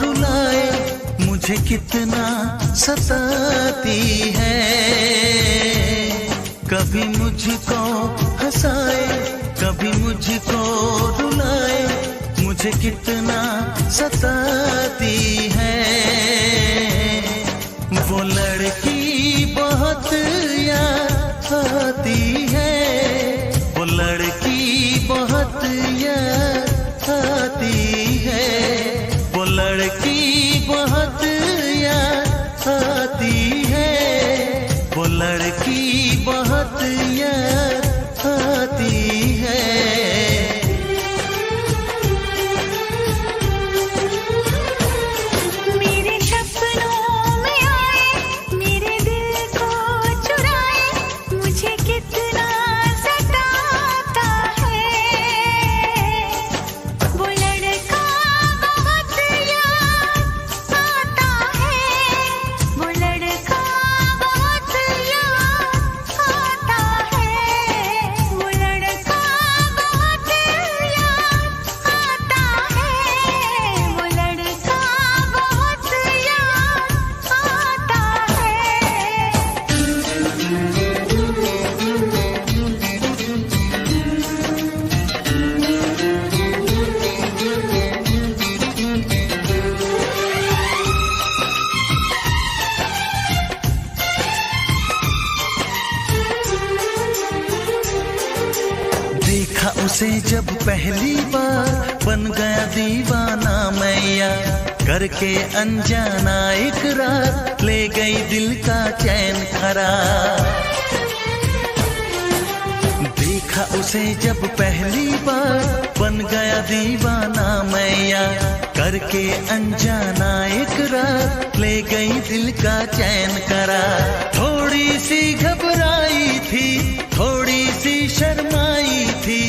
रुलाए, मुझे कितना सताती है। कभी मुझको हंसाए, कभी मुझको रुलाए, मुझे कितना सताती है। वो लड़की बहुत याद आती है, वो लड़की बहुत याद आती है, वो लड़की बहुत याद आती है, वो लड़की बहुत याद आती है। उसे जब पहली बार बन गया दीवाना मैया, करके अनजाना इकरार ले गई दिल का चैन करार। देखा उसे जब पहली बार बन गया दीवाना मैया, करके अनजाना इकरार ले गई दिल का चैन करार। थोड़ी सी घबराई थी, थोड़ी सी शर्माई थी,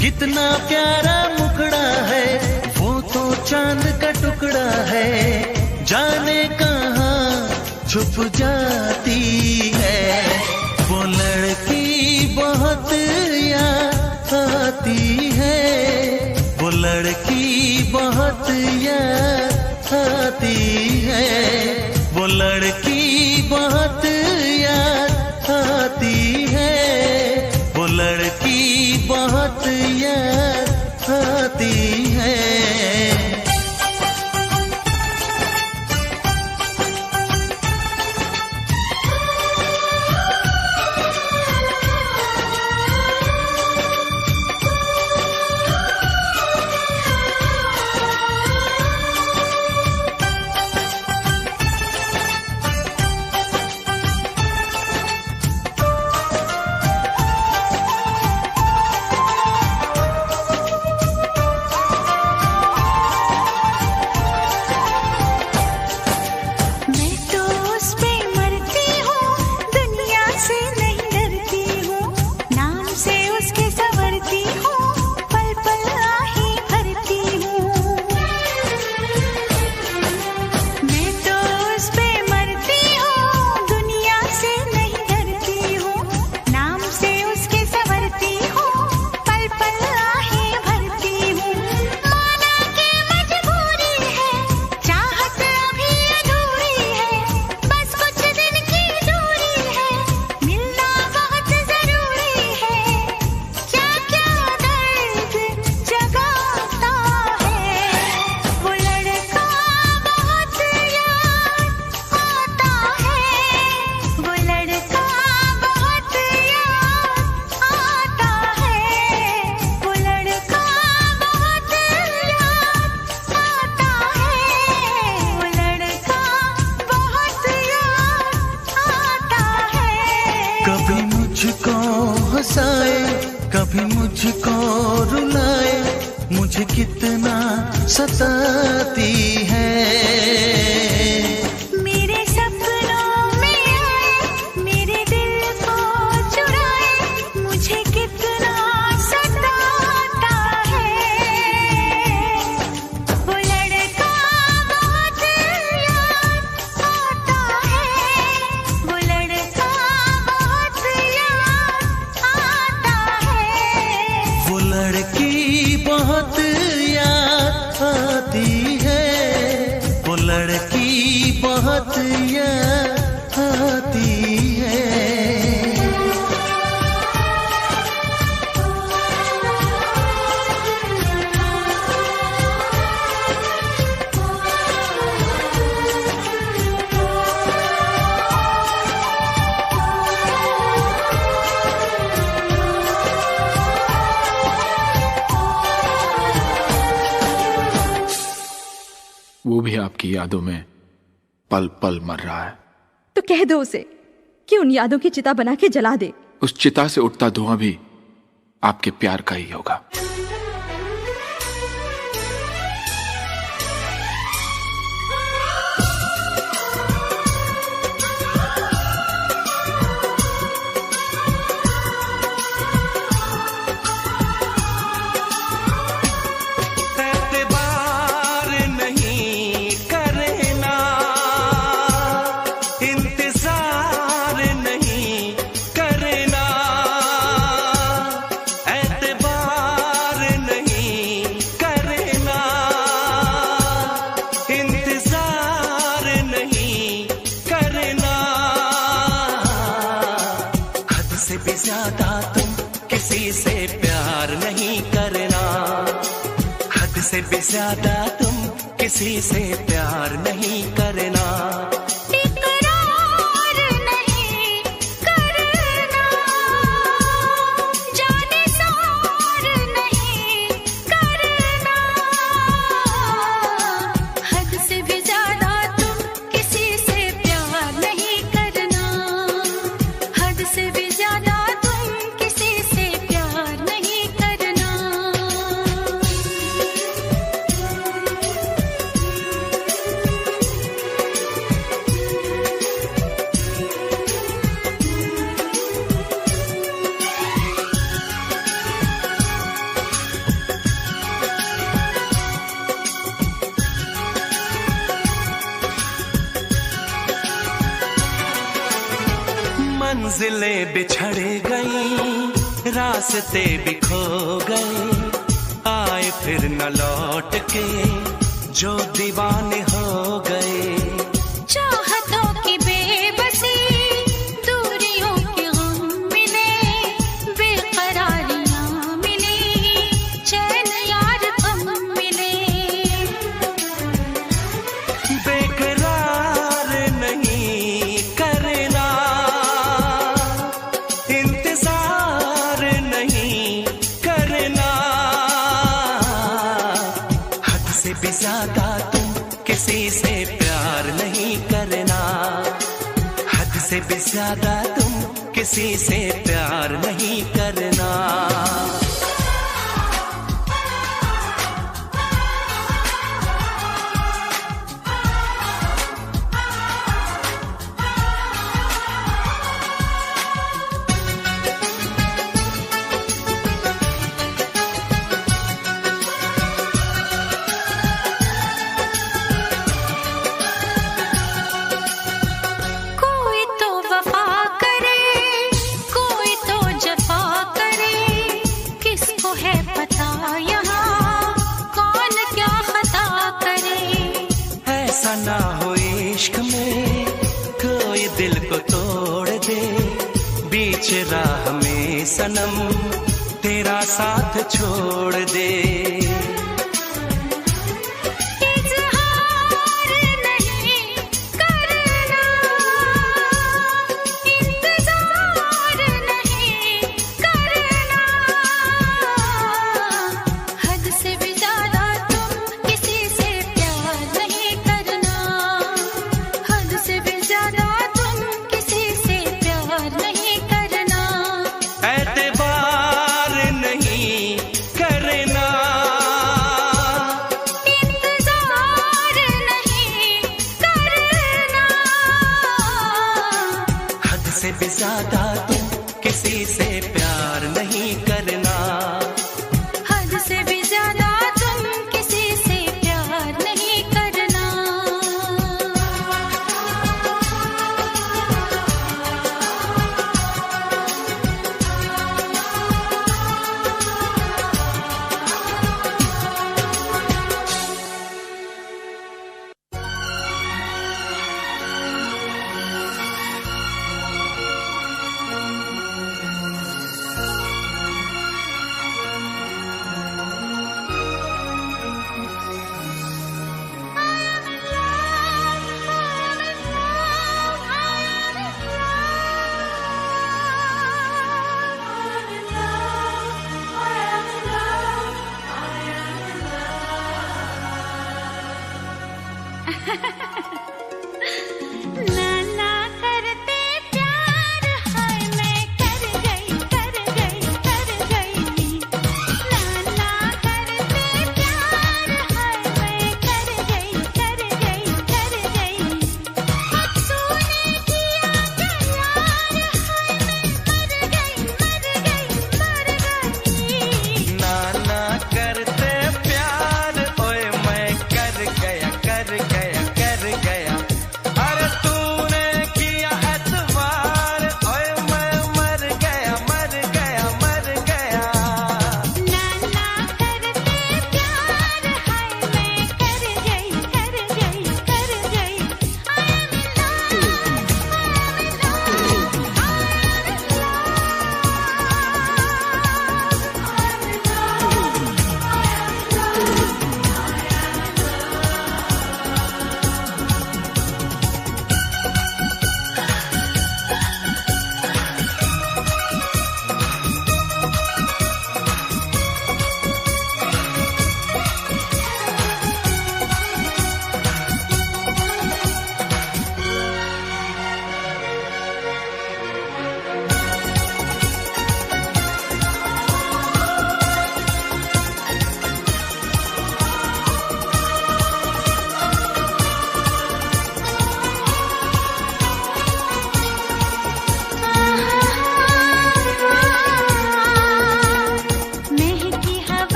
कितना प्यारा मुखड़ा है, वो तो चांद का टुकड़ा है, जाने कहाँ छुप जाती है। वो लड़की बहुत याद आती है, वो लड़की बहुत याद आती है, वो लड़की बहुत याद आती है, वो लड़की बहुत याद आती है। कभी मुझको हंसाए, कभी मुझको रुलाए, मुझे कितना सताती है। मेरे सपनों में आए, मेरे दिल को चुराए, मुझे कितना सताता है। वो लड़का बहुत याद आता है, वो लड़का बहुत याद आता है। वो लड़की बहुत याद आती है, लड़की बहुत याद आती है। वो भी आपकी यादों में पल पल मर रहा है। तो कह दो उसे कि उन यादों की चिता बना के जला दे। उस चिता से उठता धुआं भी आपके प्यार का ही होगा। ज्यादा तुम किसी से प्यार नहीं करना, हद से भी ज्यादा तुम किसी से प्यार नहीं करना। इकरार नहीं करना, जाने सार नहीं करना, हद से भी ज्यादा तुम किसी से प्यार नहीं करना, हद से भी ज्यादा मंजिलें बिछड़ गई, रास्ते भी खो गए, आए फिर न लौट के जो दीवाने हो गए। चाहतों की बेबसी, दूरियों के गम मिले, बेकरारियां मिली, चैन यार कम मिले। बेकरार नहीं करना, इंतजार नहीं करना, हद से भी ज्यादा तुम किसी से प्यार नहीं करना, हद से भी ज्यादा तुम किसी से प्यार नहीं करना। ना हो इश्क में कोई दिल को तोड़ दे, बीच राह में सनम तेरा साथ छोड़ दे। से भी ज्यादा तुम किसी से प्यार नहीं करना, हद से भी ज्यादा तुम किसी से प्यार नहीं करना। नाना करते प्यार हाय मैं कर गई कर गई कर गई। नाना करते प्यार हाय मैं कर गई कर गई कर गई। अब सोने किया करार हाय मैं मर गई मर गई मर गई। नाना करते प्यार ओए मैं कर गया कर गया कर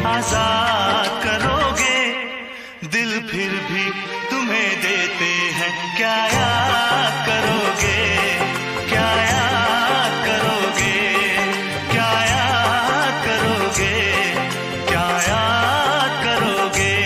आजाद करोगे, दिल फिर भी तुम्हें देते हैं, क्या याद करोगे, क्या याद करोगे, क्या याद करोगे, क्या याद करोगे।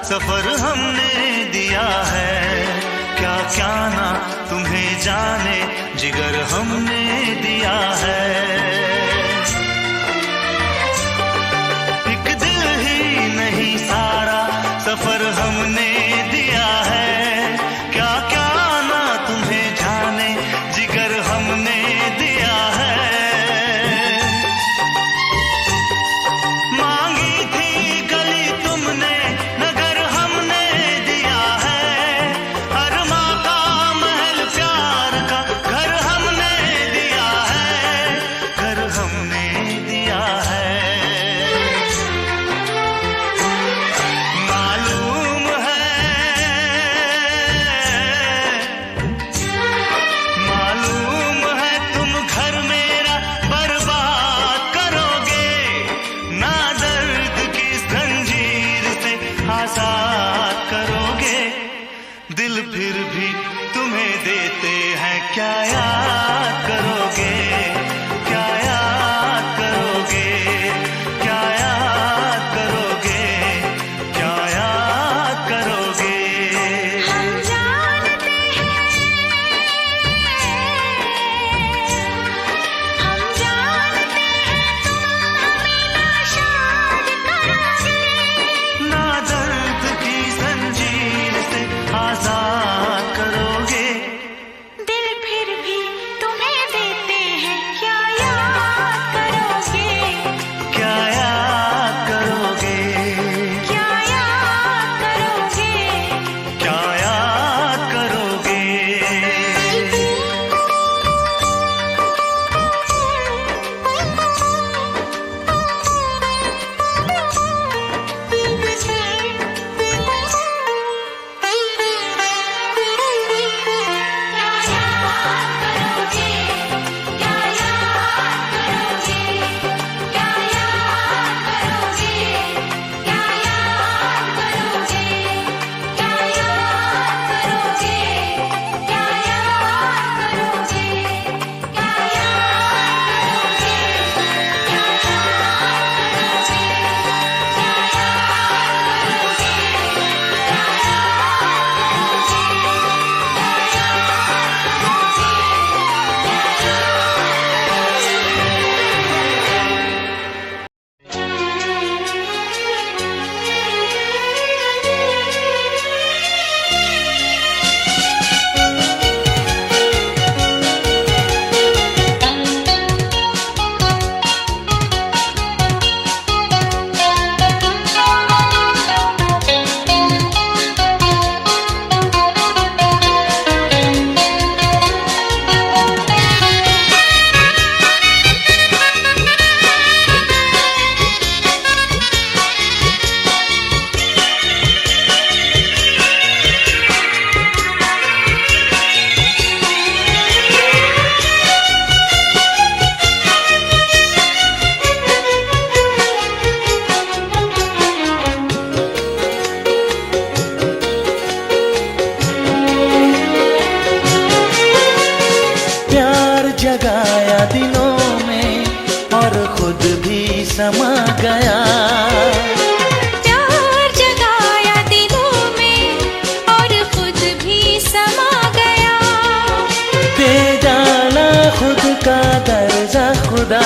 सफर हमने दिया है, क्या क्या ना तुम्हें जाने जिगर हमने दिया है। एक दिल ही नहीं सारा गया। प्यार जगाया दिलों में और खुद भी समा गया। दे डाला खुद का दर्जा खुदा,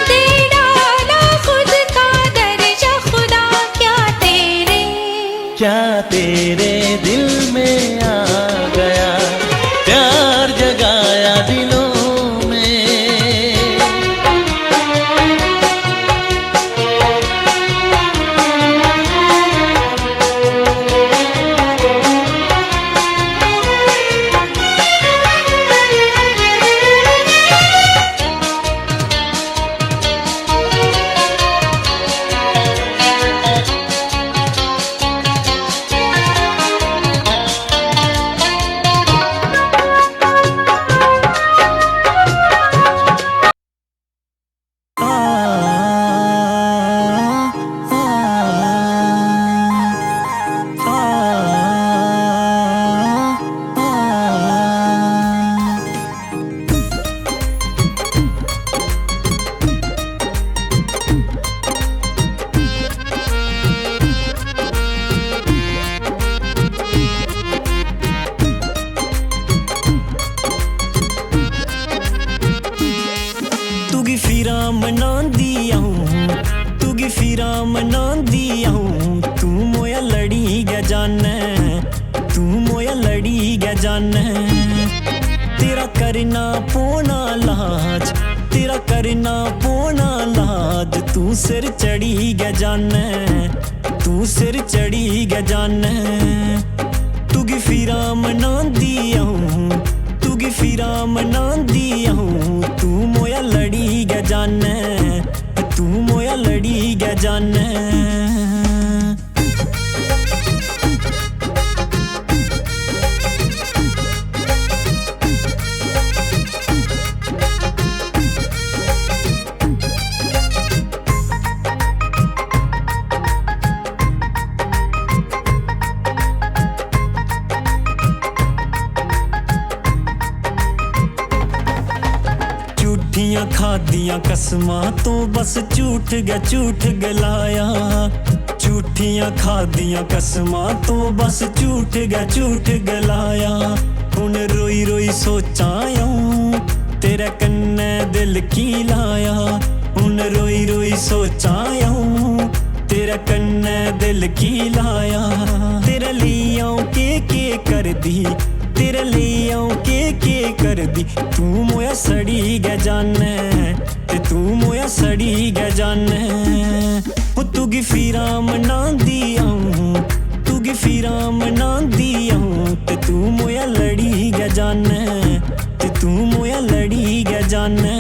दे डाला खुद का दर्जा खुदा। क्या तेरे दिल में आ गया, प्यार जगाया दिलों में। तू मोया लड़ी गया जाने, तू मोया लड़ी गया जाने। तेरा करना पोना लाज, तेरा करना पोना लाज। तू सिर चढ़ी गया जाने, तू सिर चढ़ी गया जाने। तू की फिरा मनांदी हूँ, तू की फिरा मनांदी हूँ। तू मोया लड़ी गया जाने, तू मोया लड़ी गया जाने। झूठियां खादियां कसमां तो बस झूठ गलाया। झूठियां खादियां कसमां तो बस झूठ गलाया। हुन रोई रोई सोचां तेरे कन्ने दिल की लाया। हुन रोई रोई सोचां तेरे कन्ने दिल की लाया। तेरे लिए आऊं के कर दी, तेरे लिए आऊं के कर दी। तू मोया सड़ी गया जाने, ते तू मोया सड़ी गया जाने। तू की फिरा मनांदी आऊं, तू की फिरा मनांदी आऊं। ते तू मोया लड़ी गया जाने, ते तू मोया लड़ी गया जाने।